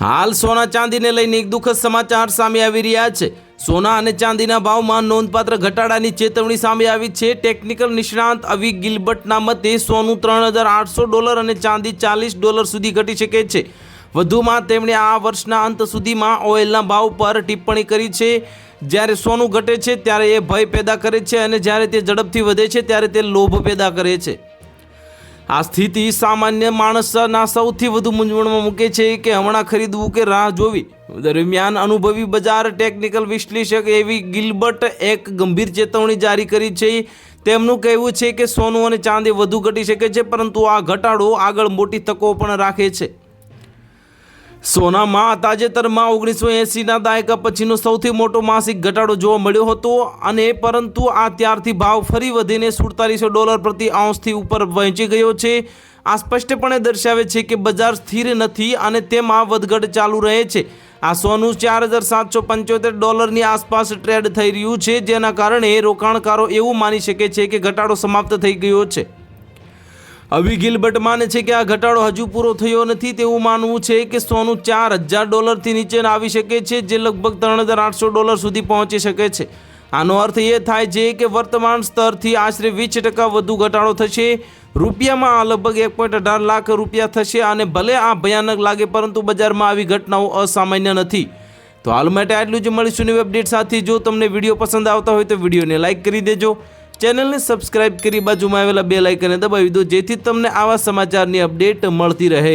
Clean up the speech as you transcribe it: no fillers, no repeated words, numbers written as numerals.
હાલ સોના ચાંદીને લઈને એક દુઃખદ સમાચાર સામે આવી રહ્યા છે। સોના અને ચાંદીના ભાવમાં નોંધપાત્ર ઘટાડાની ચેતવણી સામે આવી છે। ટેકનિકલ નિષ્ણાંત અવી ગિલબર્ટના મતે સોનું $3,800 અને ચાંદી $40 સુધી ઘટી શકે છે। વધુમાં તેમણે આ વર્ષના અંત સુધીમાં ઓઇલના ભાવ પર ટિપ્પણી કરી છે। જ્યારે સોનું ઘટે છે ત્યારે એ ભય પેદા કરે છે અને જ્યારે તે ઝડપથી વધે છે ત્યારે તે લોભ પેદા કરે છે। આ સ્થિતિ સામાન્ય માણસના સૌથી વધુ મૂંઝવણમાં મૂકે છે કે હમણાં ખરીદવું કે રાહ જોવી। દરમિયાન અનુભવી બજાર ટેકનિકલ વિશ્લેષક એવી ગિલબર્ટ એક ગંભીર ચેતવણી જારી કરી છે। તેમનું કહેવું છે કે સોનું અને ચાંદી વધુ ઘટી શકે છે, પરંતુ આ ઘટાડો આગળ મોટી તકો પણ રાખે છે। સોનામાં તાજેતરમાં 1980ના દાયકા પછીનો સૌથી મોટો માસિક ઘટાડો જોવા મળ્યો હતો અને પરંતુ આ ત્યારથી ભાવ ફરી વધીને $47 પ્રતિ આઉન્સથી ઉપર પહોંચી ગયો છે। આ સ્પષ્ટપણે દર્શાવે છે કે બજાર સ્થિર નથી અને તેમાં વધઘટ ચાલુ રહે છે। આ સોનું $4,775ની આસપાસ ટ્રેડ થઈ રહ્યું છે, જેના કારણે રોકાણકારો એવું માની શકે છે કે ઘટાડો સમાપ્ત થઈ ગયો છે। અવી ગિલબર્ટ માને છે કે આ ઘટાડો હજુ પૂરો થયો નથી। તેવું માનવું છે કે સોનું $4,000થી નીચે આવી શકે છે, જે લગભગ $3,800 સુધી પહોંચી શકે છે। આનો અર્થ એ થાય છે કે વર્તમાન સ્તરથી આશરે 20% વધુ ઘટાડો થશે। રૂપિયામાં આ લગભગ $1.18 લાખ થશે અને ભલે આ ભયાનક લાગે, પરંતુ બજારમાં આવી ઘટનાઓ અસામાન્ય નથી। તો હાલ માટે આટલું જ। મળીશું નવી અપડેટ સાથે। જો તમને વિડીયો પસંદ આવતા હોય તો વિડીયોને લાઇક કરી દેજો, ચેનલને સબસ્ક્રાઇબ કરી બાજુમાં આવેલા બેલ આઇકનને દબાવી દો, જેથી તમને આવા સમાચારની અપડેટ મળતી રહે।